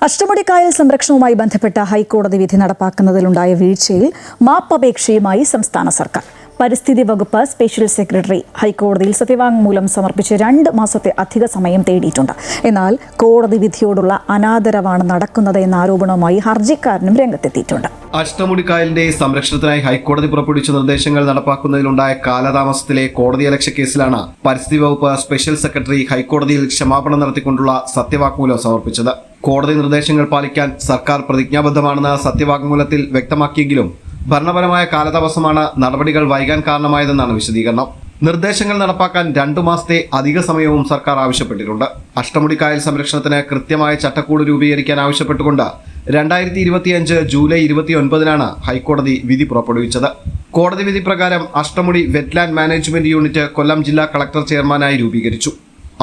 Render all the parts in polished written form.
അഷ്ടമുടിക്കായൽ സംരക്ഷണവുമായി ബന്ധപ്പെട്ട ഹൈക്കോടതി വിധി നടപ്പാക്കുന്നതിലുണ്ടായ വീഴ്ചയിൽ മാപ്പപേക്ഷയുമായി സംസ്ഥാന സർക്കാർ. പരിസ്ഥിതി വകുപ്പ് സ്പെഷ്യൽ സെക്രട്ടറി ഹൈക്കോടതിയിൽ സത്യവാങ്മൂലം സമർപ്പിച്ച് 2 മാസത്തെ അധിക സമയം തേടിയിട്ടുണ്ട്. എന്നാൽ കോടതി വിധിയോടുള്ള അനാദരവാണ് നടക്കുന്നത് എന്ന ആരോപണവുമായി ഹർജിക്കാരനും രംഗത്തെത്തിയിട്ടുണ്ട്. അഷ്ടമുടിക്കായലിന്റെ സംരക്ഷണത്തിനായി ഹൈക്കോടതി പുറപ്പെടുവിച്ച നിർദ്ദേശങ്ങൾ നടപ്പാക്കുന്നതിലുണ്ടായ കാലതാമസത്തിലെ കോടതിയലക്ഷ്യ കേസിലാണ് പരിസ്ഥിതി വകുപ്പ് സ്പെഷ്യൽ സെക്രട്ടറി ഹൈക്കോടതിയിൽ ക്ഷമാപണം നടത്തിക്കൊണ്ടുള്ള സത്യവാങ്മൂലം സമർപ്പിച്ചത്. കോടതി നിർദ്ദേശങ്ങൾ പാലിക്കാൻ സർക്കാർ പ്രതിജ്ഞാബദ്ധമാണെന്ന് സത്യവാങ്മൂലത്തിൽ വ്യക്തമാക്കിയെങ്കിലും ഭരണപരമായ കാലതാമസമാണ് നടപടികൾ വൈകാൻ കാരണമായതെന്നാണ് വിശദീകരണം. നിർദ്ദേശങ്ങൾ നടപ്പാക്കാൻ 2 മാസത്തെ അധിക സമയവും സർക്കാർ ആവശ്യപ്പെട്ടിട്ടുണ്ട്. അഷ്ടമുടിക്കായൽ സംരക്ഷണത്തിന് കൃത്യമായ ചട്ടക്കൂട് രൂപീകരിക്കാൻ ആവശ്യപ്പെട്ടുകൊണ്ട് 2025 ജൂലൈ 29 ഹൈക്കോടതി വിധി പുറപ്പെടുവിച്ചത്. കോടതി വിധി പ്രകാരം അഷ്ടമുടി വെറ്റ്ലാൻഡ് മാനേജ്മെന്റ് യൂണിറ്റ് കൊല്ലം ജില്ലാ കളക്ടർ ചെയർമാനായി രൂപീകരിച്ചു.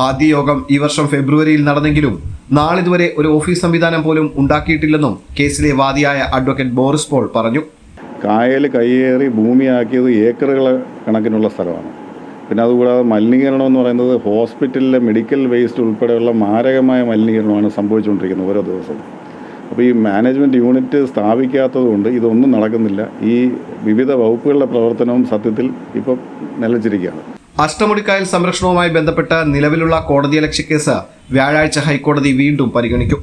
ആദ്യ യോഗം ഈ വർഷം ഫെബ്രുവരിയിൽ നടന്നെങ്കിലും നാളിതുവരെ ഒരു ഓഫീസ് സംവിധാനം പോലും ഉണ്ടാക്കിയിട്ടില്ലെന്നും കേസിലെ വാദിയായ അഡ്വക്കേറ്റ് ബോറിസ് പോൾ പറഞ്ഞു. കായൽ കയ്യേറി ഭൂമിയാക്കിയത് ഏക്കറുകൾ കണക്കിനുള്ള സ്ഥലമാണ്. പിന്നെ അതുകൂടാതെ മലിനീകരണം എന്ന് പറയുന്നത് ഹോസ്പിറ്റലിലെ മെഡിക്കൽ വേസ്റ്റ് ഉൾപ്പെടെയുള്ള മാരകമായ മലിനീകരണമാണ് സംഭവിച്ചുകൊണ്ടിരിക്കുന്നത് ഓരോ ദിവസവും. അപ്പോൾ ഈ മാനേജ്മെൻറ്റ് യൂണിറ്റ് സ്ഥാപിക്കാത്തതുകൊണ്ട് ഇതൊന്നും നടക്കുന്നില്ല. ഈ വിവിധ വകുപ്പുകളുടെ പ്രവർത്തനവും സത്യത്തിൽ ഇപ്പം നിലച്ചിരിക്കുകയാണ്. അഷ്ടമുടിക്കായൽ സംരക്ഷണവുമായി ബന്ധപ്പെട്ട് നിലവിലുള്ള കോടതിയലക്ഷ്യ കേസ് വ്യാഴാഴ്ച ഹൈക്കോടതി വീണ്ടും പരിഗണിക്കും.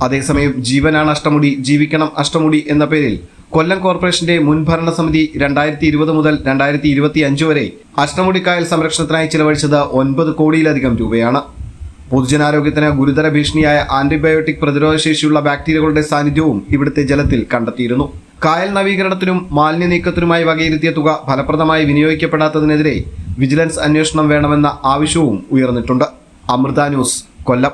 അതേസമയം ജീവനാണ് അഷ്ടമുടി, ജീവിക്കണം അഷ്ടമുടി എന്ന പേരിൽ കൊല്ലം കോർപ്പറേഷന്റെ മുൻ ഭരണസമിതി 2020 മുതൽ 2025 വരെ അഷ്ടമുടിക്കായൽ സംരക്ഷണത്തിനായി ചിലവഴിച്ചത് 9 കോടിയിലധികം രൂപയാണ്. പൊതുജനാരോഗ്യത്തിന് ഗുരുതര ഭീഷണിയായ ആന്റിബയോട്ടിക് പ്രതിരോധശേഷിയുള്ള ബാക്ടീരിയകളുടെ സാന്നിധ്യവും ഇവിടുത്തെ ജലത്തിൽ കണ്ടെത്തിയിരുന്നു. കായൽ നവീകരണത്തിനും മാലിന്യ നീക്കത്തിനുമായി വകയിരുത്തിയ തുക ഫലപ്രദമായി വിനിയോഗിക്കപ്പെടാത്തതിനെതിരെ വിജിലൻസ് അന്വേഷണം വേണമെന്ന ആവശ്യവും ഉയർന്നിട്ടുണ്ട്. അമൃത ന്യൂസ്, കൊല്ലം.